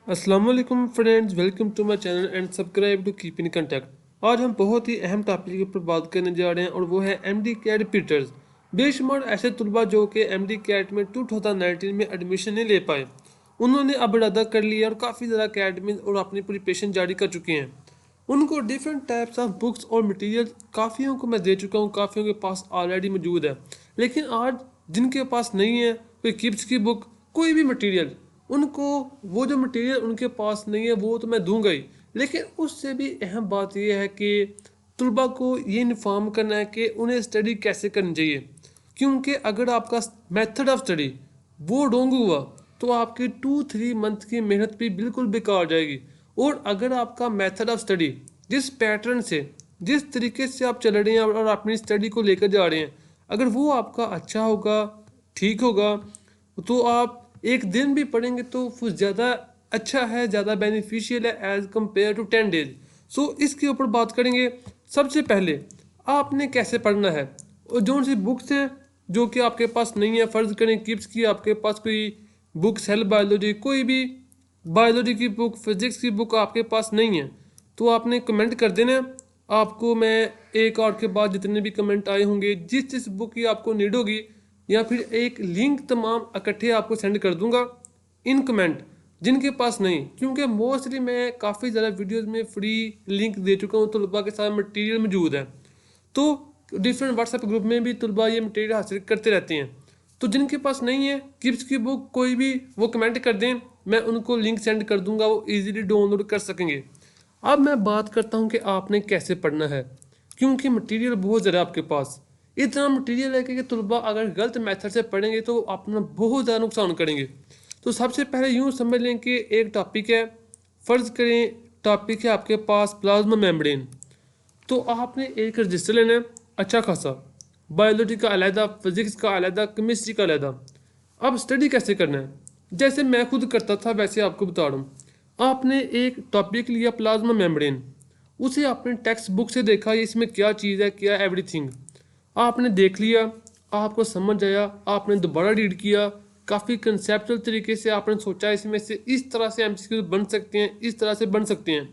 अस्सलाम वालेकुम friends, welcome to my channel and subscribe to keep in contact. आज हम बहुत ही अहम टॉपिक के ऊपर बात करने जा रहे हैं और वो है MD CAT रिपीटर्स। बेशुमार ऐसे तलबा जो कि MD CAT में 2019 में एडमिशन नहीं ले पाए, उन्होंने अब इरादा कर लिया और काफ़ी ज़्यादा अकेडमी और अपनी प्रिपरेशन जारी कर चुके हैं। उनको डिफरेंट टाइप्स ऑफ बुक्स और मटेरियल काफ़ियों को मैं दे चुका हूँ, काफ़ियों के पास ऑलरेडी मौजूद है। लेकिन आज जिनके पास नहीं है कोई किप्स की बुक, कोई भी मटेरियल, उनको वो जो मटेरियल उनके पास नहीं है वो तो मैं दूंगा ही, लेकिन उससे भी अहम बात यह है कि तलबा को ये इन्फॉर्म करना है कि उन्हें स्टडी कैसे करनी चाहिए। क्योंकि अगर आपका मेथड ऑफ स्टडी वो रॉन्ग हुआ तो आपकी 2-3 मंथ की मेहनत भी बिल्कुल बेकार जाएगी। और अगर आपका मेथड ऑफ स्टडी जिस पैटर्न से, जिस तरीके से आप चल रहे हैं और अपनी स्टडी को लेकर जा रहे हैं, अगर वो आपका अच्छा होगा, ठीक होगा, तो आप एक दिन भी पढ़ेंगे तो वो ज़्यादा अच्छा है, ज़्यादा बेनिफिशियल है एज़ कम्पेयर टू 10 डेज। सो इसके ऊपर बात करेंगे। सबसे पहले आपने कैसे पढ़ना है और जो सी बुक्स हैं जो कि आपके पास नहीं है, फ़र्ज़ करें किप्स की आपके पास कोई बुक, सेल बायोलॉजी, कोई भी बायोलॉजी की बुक, फिज़िक्स की बुक आपके पास नहीं है, तो आपने कमेंट कर देना। आपको मैं एक और के बाद जितने भी कमेंट आए होंगे, जिस जिस बुक की आपको नीड होगी, या फिर एक लिंक तमाम इकट्ठे आपको सेंड कर दूंगा इन कमेंट जिनके पास नहीं। क्योंकि मोस्टली मैं काफ़ी ज़्यादा वीडियोस में फ्री लिंक दे चुका हूँ, तलबा के साथ मटेरियल मौजूद है, तो डिफरेंट व्हाट्सएप ग्रुप में भी तलबा ये मटेरियल हासिल करते रहते हैं। तो जिनके पास नहीं है किप्स की बुक कोई भी, वो कमेंट कर दें, मैं उनको लिंक सेंड कर दूंगा, वो ईजिली डाउनलोड कर सकेंगे। अब मैं बात करता हूँ कि आपने कैसे पढ़ना है, क्योंकि मटेरियल बहुत ज़्यादा आपके पास, इतना मटेरियल है कि तलबा अगर गलत मेथड से पढ़ेंगे तो अपना बहुत ज़्यादा नुकसान करेंगे। तो सबसे पहले यूँ समझ लें कि एक टॉपिक है, फ़र्ज़ करें टॉपिक है आपके पास प्लाज्मा मेम्ब्रेन, तो आपने एक रजिस्टर लेना है अच्छा खासा, बायोलॉजी का अलहदा, फिज़िक्स का अलहदा, केमिस्ट्री का अलहदा। अब स्टडी कैसे करना है, जैसे मैं खुद करता था वैसे आपको बता रहा हूँ। आपने एक टॉपिक लिया प्लाज्मा मेम्ब्रेन, उसे आपने टेक्स्ट बुक से देखा इसमें क्या चीज़ है, क्या एवरीथिंग आपने देख लिया, आपको समझ आया, आपने दोबारा रीड किया, काफ़ी कंसेप्चुअल तरीके से आपने सोचा इसमें से इस तरह से MCQ बन सकते हैं, इस तरह से बन सकते हैं।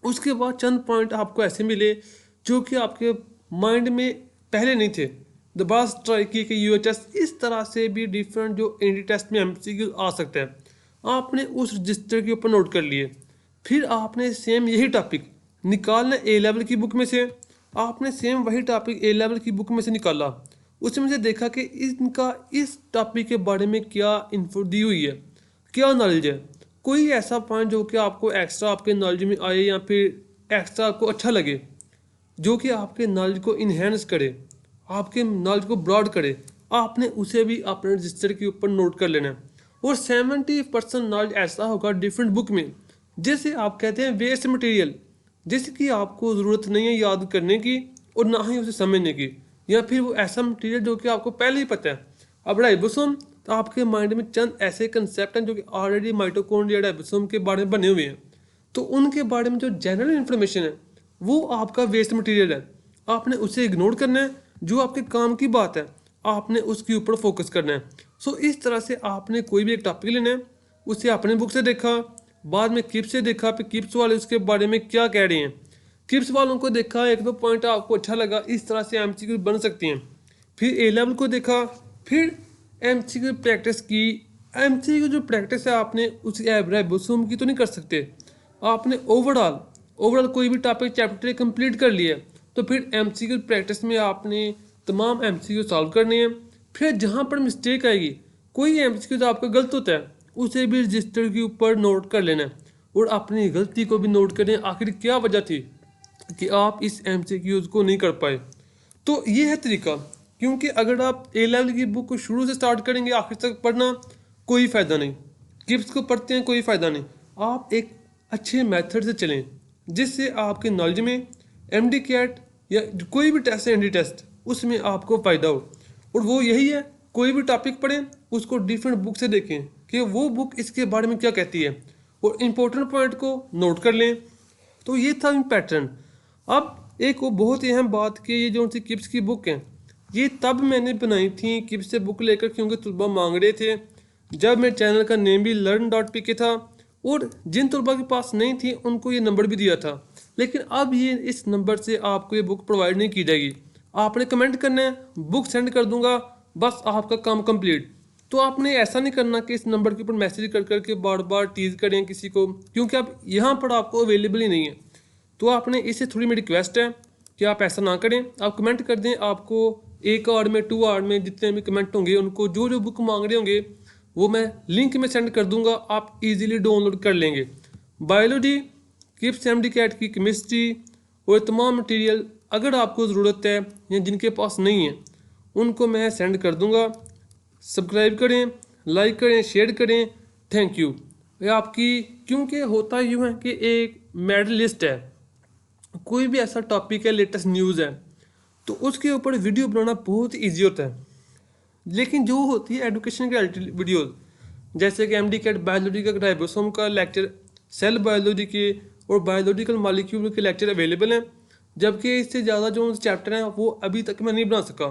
उसके बाद चंद पॉइंट आपको ऐसे मिले जो कि आपके माइंड में पहले नहीं थे, दोबारा ट्राई किए कि UHS इस तरह से भी डिफरेंट जो एंट्री टेस्ट में MCQ आ सकता है, आपने उस रजिस्टर के ऊपर नोट कर लिए। फिर आपने सेम यही टॉपिक निकालना A लेवल की बुक में से, आपने सेम वही टॉपिक A लेवल की बुक में से निकाला, उसमें से देखा कि इनका इस टॉपिक के बारे में क्या इन्फो दी हुई है, क्या नॉलेज है, कोई ऐसा पॉइंट जो कि आपको एक्स्ट्रा आपके नॉलेज में आए या फिर एक्स्ट्रा आपको अच्छा लगे, जो कि आपके नॉलेज को इन्हेंस करे, आपके नॉलेज को ब्रॉड करे, आपने उसे भी अपने रजिस्टर के ऊपर नोट कर लेना है। और 70% नॉलेज ऐसा होगा डिफरेंट बुक में, जैसे आप कहते हैं वेस्ट मटेरियल, जिसकी आपको ज़रूरत नहीं है याद करने की और ना ही उसे समझने की, या फिर वो ऐसा मटेरियल जो कि आपको पहले ही पता है। अब राइबोसोम, तो आपके माइंड में चंद ऐसे कंसेप्ट हैं जो कि ऑलरेडी माइटोकॉन्ड्रिया राइबोसोम के बारे में बने हुए हैं, तो उनके बारे में जो जनरल इन्फॉर्मेशन है वो आपका वेस्ट मटेरियल है, आपने उसे इग्नोर करना है। जो आपके काम की बात है आपने उसके ऊपर फोकस करना है। सो इस तरह से आपने कोई भी एक टॉपिक लेना है, उसे अपने बुक से देखा, बाद में किप्स से देखा, फिर किप्स वाले उसके बारे में क्या कह रहे हैं, किप्स वालों को देखा, एक दो पॉइंट आपको अच्छा लगा, इस तरह से MCQ बन सकती हैं। फिर A लेवल को देखा, फिर MCQ प्रैक्टिस की। MCQ जो प्रैक्टिस है आपने उस राइबोसोम की तो नहीं कर सकते, आपने ओवरऑल कोई भी टॉपिक चैप्टर कंप्लीट कर लिया, तो फिर MCQ प्रैक्टिस में आपने तमाम MCQ सॉल्व करने हैं। फिर जहाँ पर मिस्टेक आएगी, कोई MCQ जो आपका गलत होता है उसे भी रजिस्टर के ऊपर नोट कर लेना है और अपनी गलती को भी नोट करें, आखिर क्या वजह थी कि आप इस MCQs को नहीं कर पाए। तो ये है तरीका, क्योंकि अगर आप A लेवल की बुक को शुरू से स्टार्ट करेंगे आखिर तक पढ़ना, कोई फ़ायदा नहीं। किप्स को पढ़ते हैं कोई फ़ायदा नहीं। आप एक अच्छे मेथड से चलें जिससे आपके नॉलेज में MD CAT या कोई भी टेस्ट है, ND टेस्ट, उसमें आपको फ़ायदा हो। और वो यही है, कोई भी टॉपिक पढ़ें उसको डिफरेंट बुक से देखें कि वो बुक इसके बारे में क्या कहती है और इम्पोर्टेंट पॉइंट को नोट कर लें। तो ये था पैटर्न। अब एक वो बहुत ही अहम बात कि ये जो सी किप्स की बुक है, ये तब मैंने बनाई थी किप्स से बुक लेकर क्योंकि तलबा मांग रहे थे, जब मेरे चैनल का नेम भी learn.pk था और जिन तलबा के पास नहीं थी उनको ये नंबर भी दिया था, लेकिन अब ये इस नंबर से आपको ये बुक प्रोवाइड नहीं की जाएगी। आपने कमेंट करना है, बुक सेंड कर दूंगा, बस आपका काम कंप्लीट। तो आपने ऐसा नहीं करना कि इस नंबर के ऊपर मैसेज कर करके बार बार टीज़ करें किसी को, क्योंकि अब यहाँ पर आपको अवेलेबल ही नहीं है। तो आपने इससे थोड़ी मेरी रिक्वेस्ट है कि आप ऐसा ना करें, आप कमेंट कर दें। आपको 1 आवर में 2 आवर में जितने भी कमेंट होंगे उनको जो जो बुक मांग रहे होंगे वो मैं लिंक में सेंड कर दूंगा, आप इजीली डाउनलोड कर लेंगे। बायोलॉजी, किप्स MDCAT की केमिस्ट्री और तमाम मटेरियल अगर आपको ज़रूरत है या जिनके पास नहीं है उनको मैं सेंड कर दूंगा। सब्सक्राइब करें, लाइक करें, शेयर करें। Thank you. ये आपकी, क्योंकि होता यूँ है कि एक मेडल लिस्ट है, कोई भी ऐसा टॉपिक है, लेटेस्ट न्यूज़ है, तो उसके ऊपर वीडियो बनाना बहुत ईजी होता है। लेकिन जो होती है एजुकेशन के रिलेटेड वीडियोज़, जैसे कि MDCAT बायोलॉजी का राइबोसोम का लेक्चर, सेल बायोलॉजी के और बायोलॉजिकल मॉलिक्यूल के लेक्चर अवेलेबल हैं, जबकि इससे ज़्यादा जो चैप्टर हैं वो अभी तक मैं नहीं बना सका,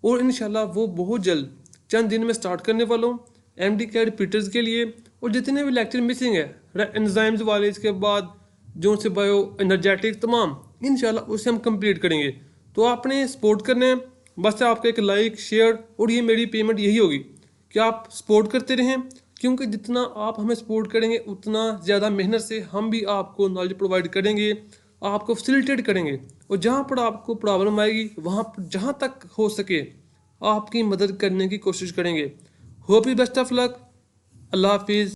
और इंशाल्लाह वो बहुत जल्द चंद दिन में स्टार्ट करने वाला हूँ MDCAT रिपीटर्स के लिए। और जितने भी लेक्चर मिसिंग है एंजाइम्स वाले, इसके बाद जो से बायो एनर्जेटिक्स तमाम, इंशाल्लाह उसे हम कंप्लीट करेंगे। तो आपने सपोर्ट करना है, बस आपका एक लाइक, शेयर और ये मेरी पेमेंट यही होगी कि आप सपोर्ट करते रहें, क्योंकि जितना आप हमें सपोर्ट करेंगे उतना ज़्यादा मेहनत से हम भी आपको नॉलेज प्रोवाइड करेंगे, आपको फैसिलिटेट करेंगे, और जहाँ पर आपको प्रॉब्लम आएगी वहाँ पर जहाँ तक हो सके आपकी मदद करने की कोशिश करेंगे। Hope you best of luck. Allah हाफिज़।